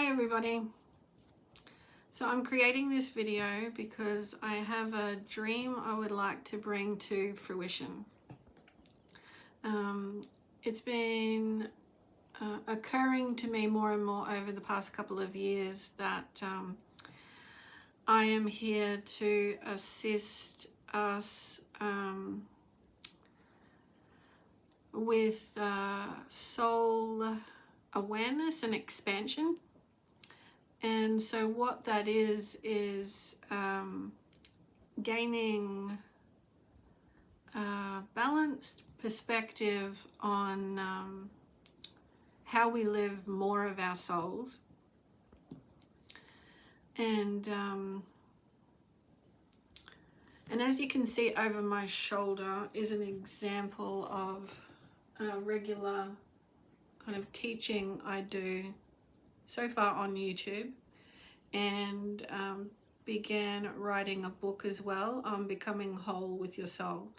Hi everybody. So I'm creating this video because I have a dream I would like to bring to fruition. It's been occurring to me more and more over the past couple of years that I am here to assist us with soul awareness and expansion. And so what that is gaining a balanced perspective on how we live more of our souls. And as you can see over my shoulder is an example of a regular kind of teaching I do so far on YouTube, and began writing a book as well on becoming whole with your soul.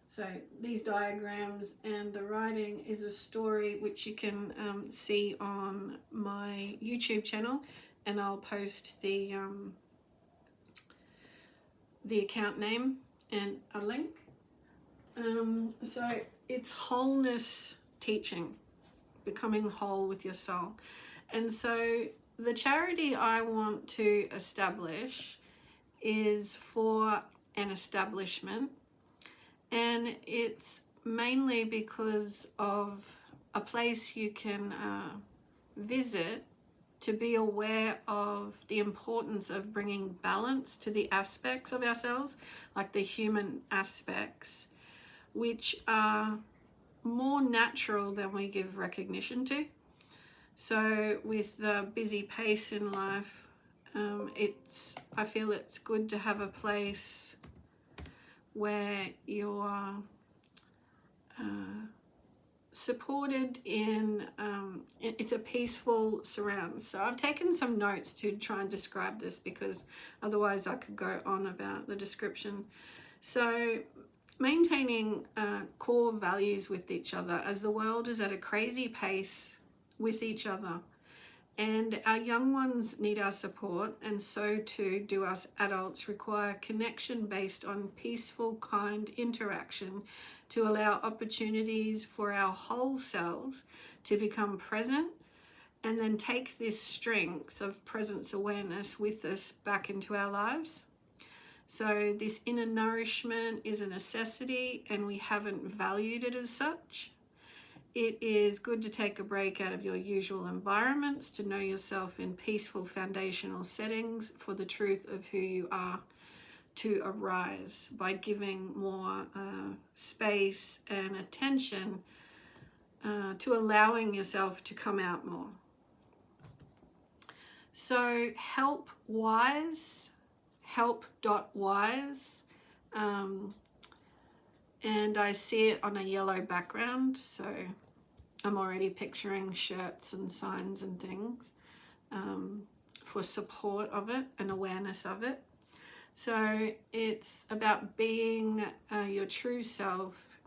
So these diagrams and the writing is a story which you can see on my YouTube channel, and I'll post the account name and a link. So it's wholeness teaching, becoming whole with your soul. And so the charity I want to establish is for an establishment, and it's mainly because of a place you can visit to be aware of the importance of bringing balance to the aspects of ourselves, like the human aspects, which are more natural than we give recognition to. So with the busy pace in life, I feel it's good to have a place where you're supported in, it's a peaceful surround. So I've taken some notes to try and describe this, because otherwise I could go on about the description. So maintaining core values with each other, as the world is at a crazy pace with each other, and our young ones need our support, and so too do us adults require connection based on peaceful, kind interaction to allow opportunities for our whole selves to become present, and then take this strength of presence awareness with us back into our lives. So this inner nourishment is a necessity, and we haven't valued it as such. It is good to take a break out of your usual environments to know yourself in peaceful foundational settings for the truth of who you are to arise, by giving more space and attention to allowing yourself to come out more. So Help.Wise, Help.Wise, and I see it on a yellow background, so I'm already picturing shirts and signs and things for support of it and awareness of it. So it's about being your true self,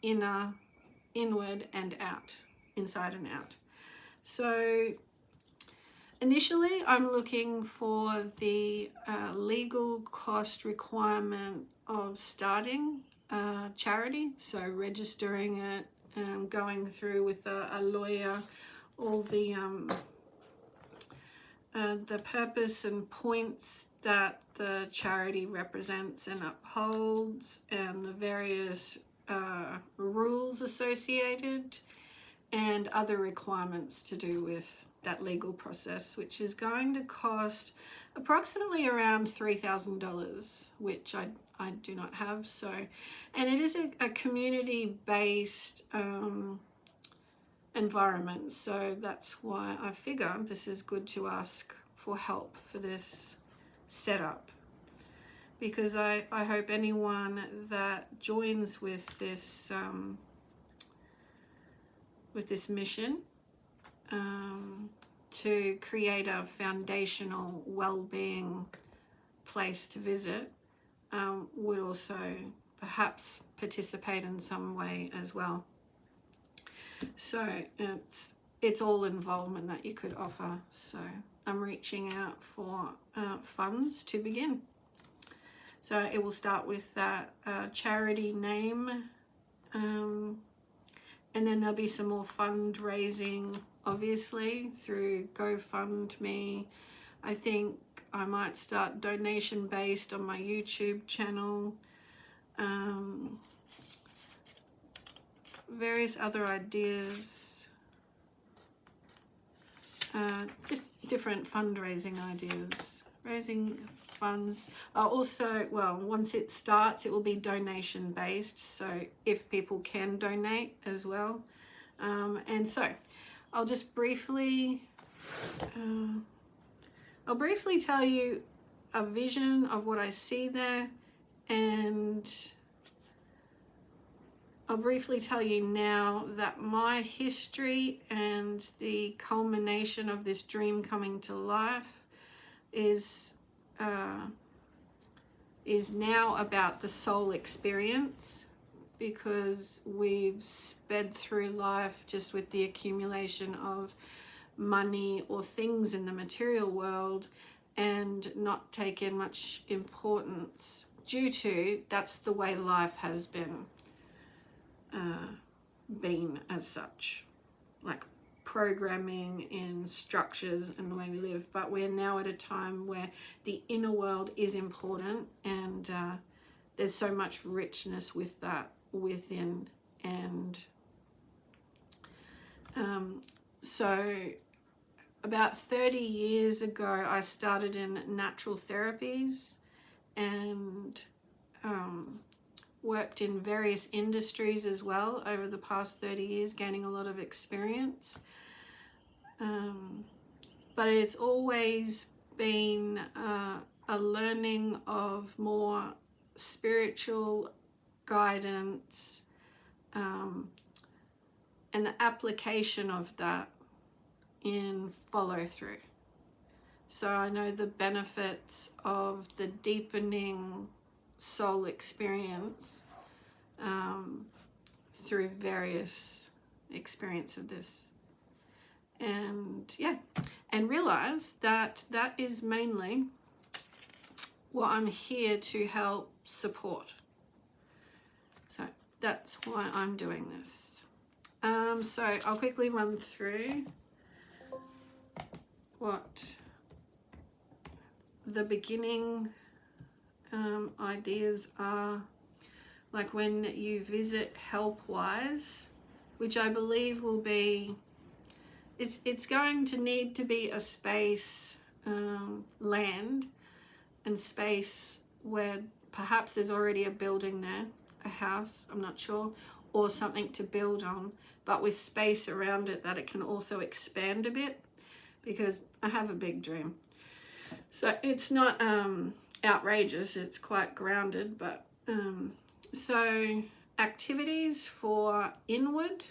inward and out, inside and out. So initially I'm looking for the legal cost requirement of starting a charity, so registering it, going through with a lawyer, all the purpose and points that the charity represents and upholds, and the various rules associated, and other requirements to do with that legal process, which is going to cost approximately around $3,000, which I do not have. So, and it is a community-based environment, so that's why I figure this is good to ask for help for this setup, because I hope anyone that joins with this mission to create a foundational well-being place to visit would also perhaps participate in some way as well. So it's it's all involvement that you could offer. So I'm reaching out for funds to begin. So it will start with that charity name, and then there'll be some more fundraising, obviously, through GoFundMe. I think I might start donation based on my YouTube channel. Various other ideas, just different fundraising ideas, raising funds. Also, well, once it starts, it will be donation based, so if people can donate as well. And so I'll just briefly tell you a vision of what I see there, and I'll briefly tell you now that my history and the culmination of this dream coming to life is now about the soul experience, because we've sped through life just with the accumulation of money or things in the material world and not taken much importance due to that's the way life has been as such, like programming in structures and the way we live. But we're now at a time where the inner world is important, and there's so much richness with that within. And so about 30 years ago I started in natural therapies and worked in various industries as well over the past 30 years, gaining a lot of experience. But it's always been a learning of more spiritual guidance, and the application of that in follow through. So I know the benefits of the deepening soul experience through various experience of this, and realize that that is mainly what I'm here to help support. So that's why I'm doing this. So I'll quickly run through what the beginning ideas are. Like when you visit Help.Wise, which I believe will be, it's going to need to be a space, land and space where perhaps there's already a building there, a house, I'm not sure, or something to build on, but with space around it that it can also expand a bit, because I have a big dream. So it's not outrageous, it's quite grounded, but so activities for inward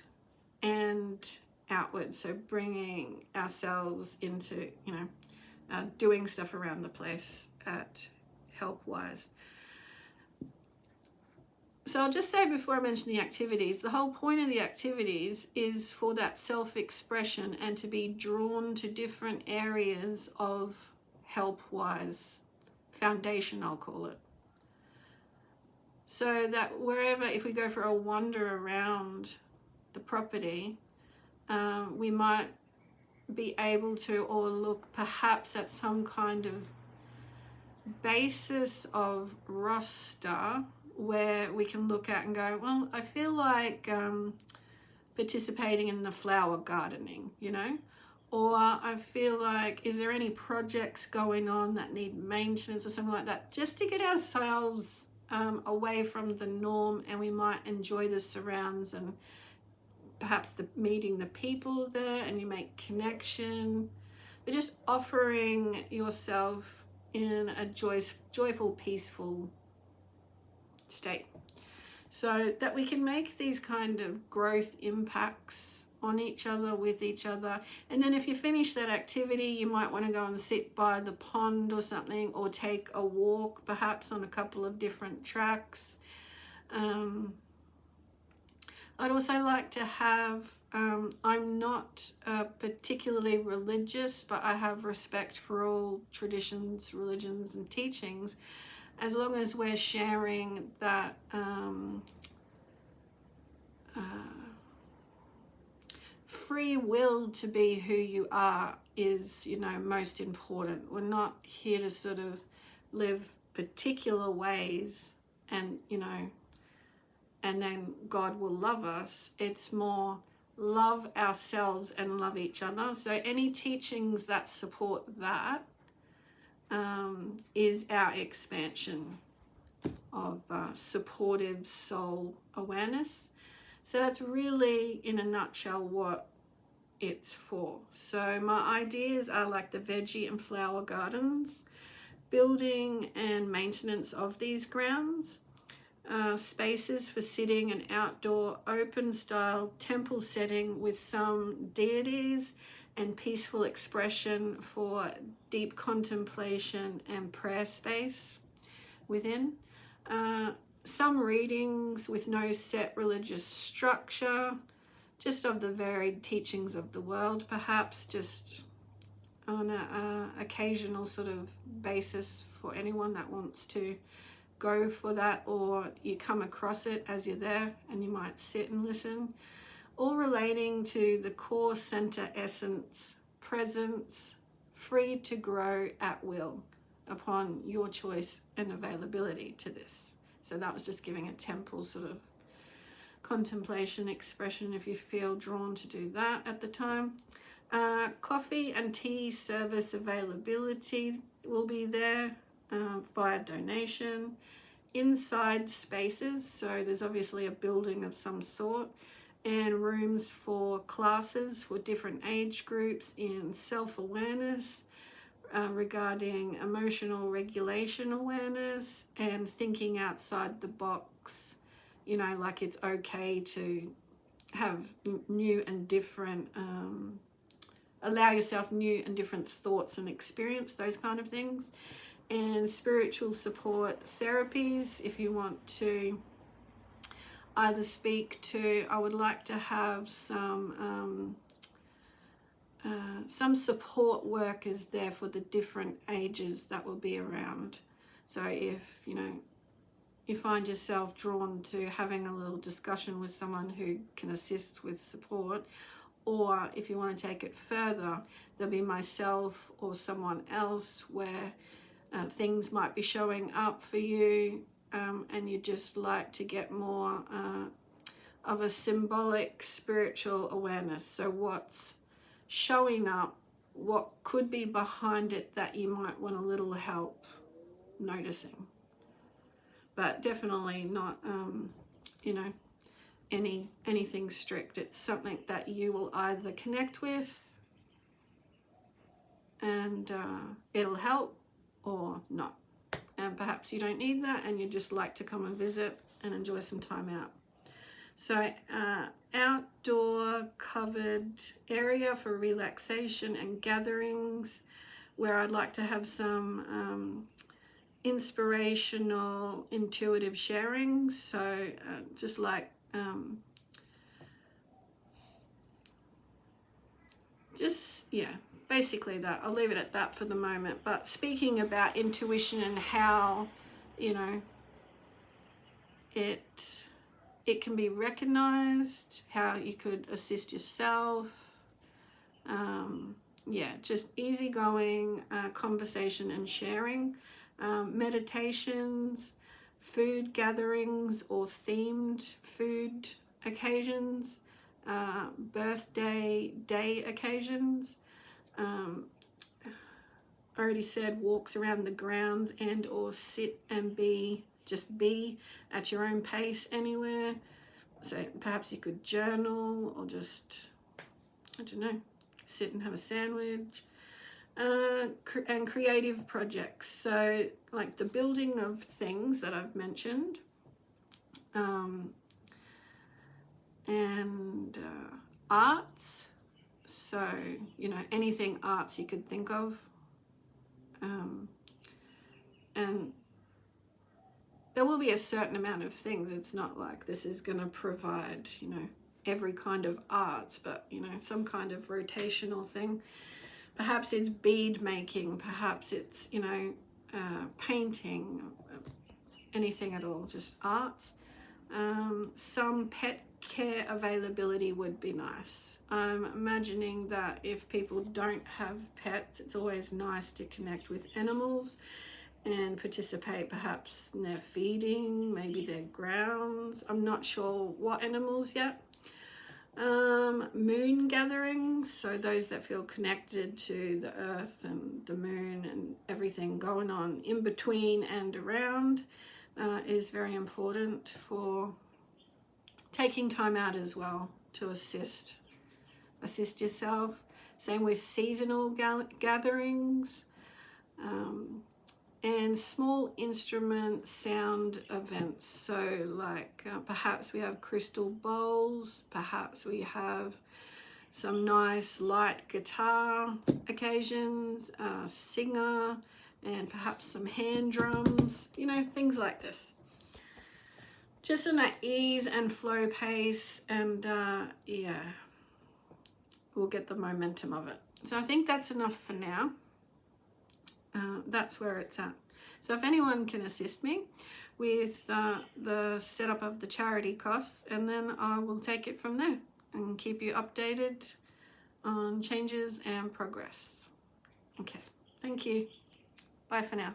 and outward, so bringing ourselves into, doing stuff around the place at Help.Wise. So I'll just say before I mention the activities, the whole point of the activities is for that self-expression and to be drawn to different areas of Help.Wise foundation, I'll call it. So that wherever, if we go for a wander around the property, we might be able to, or look perhaps at some kind of basis of roster where we can look at and go, well, I feel like participating in the flower gardening, or I feel like, is there any projects going on that need maintenance or something like that, just to get ourselves away from the norm, and we might enjoy the surrounds and perhaps meeting the people there, and you make connection, but just offering yourself in a joyful, peaceful state, so that we can make these kind of growth impacts on each other, with each other. And then if you finish that activity, you might want to go and sit by the pond or something, or take a walk perhaps on a couple of different tracks. I'd also like to have I'm not particularly religious, but I have respect for all traditions, religions, and teachings, as long as we're sharing that free will to be who you are is, most important. We're not here to sort of live particular ways and, and then God will love us. It's more love ourselves and love each other. So any teachings that support that is our expansion of supportive soul awareness. So that's really, in a nutshell, what it's for. So my ideas are like the veggie and flower gardens, building and maintenance of these grounds, spaces for sitting and outdoor open style temple setting with some deities and peaceful expression for deep contemplation and prayer space within. Some readings with no set religious structure, just of the varied teachings of the world, perhaps just on an occasional sort of basis for anyone that wants to go for that, or you come across it as you're there and you might sit and listen, all relating to the core center essence, presence, free to grow at will upon your choice and availability to this. So that was just giving a temple sort of contemplation expression if you feel drawn to do that at the time. Coffee and tea service availability will be there via donation. Inside spaces, so there's obviously a building of some sort, and rooms for classes for different age groups in self-awareness, regarding emotional regulation awareness and thinking outside the box, like it's okay to have new and different, allow yourself new and different thoughts and experience, those kind of things. And spiritual support therapies, if you want to either speak to, I would like to have some support workers there for the different ages that will be around. So if you find yourself drawn to having a little discussion with someone who can assist with support, or if you want to take it further, there'll be myself or someone else where things might be showing up for you, and you just like to get more of a symbolic spiritual awareness. So what's showing up, what could be behind it that you might want a little help noticing, but definitely not anything strict. It's something that you will either connect with and it'll help, or not, and perhaps you don't need that and you just like to come and visit and enjoy some time out. So outdoor covered area for relaxation and gatherings, where I'd like to have some inspirational, intuitive sharings. So just like basically that. I'll leave it at that for the moment. But speaking about intuition and how it can be recognized, how you could assist yourself. Just easygoing conversation and sharing. Meditations, food gatherings or themed food occasions, birthday day occasions. I already said walks around the grounds and or sit and be at your own pace anywhere. So perhaps you could journal or just, sit and have a sandwich. And creative projects. So like the building of things that I've mentioned, and arts. So, anything arts you could think of. And there will be a certain amount of things. It's not like this is going to provide, every kind of arts, but you know, some kind of rotational thing. Perhaps it's bead making, perhaps it's, you know, painting, anything at all, just arts. Some pet care availability would be nice. I'm imagining that if people don't have pets, it's always nice to connect with animals and participate perhaps in their feeding, maybe their grounds. I'm not sure what animals yet. Moon gatherings, so those that feel connected to the earth and the moon and everything going on in between and around, is very important for taking time out as well to assist yourself. Same with seasonal gatherings, and small instrument sound events. So like perhaps we have crystal bowls, perhaps we have some nice light guitar occasions, singer, and perhaps some hand drums, you know, things like this. Just in that ease and flow pace, and yeah, we'll get the momentum of it. So I think that's enough for now. That's where it's at. So if anyone can assist me with the setup of the charity costs, and then I will take it from there and keep you updated on changes and progress. Okay, thank you. Bye for now.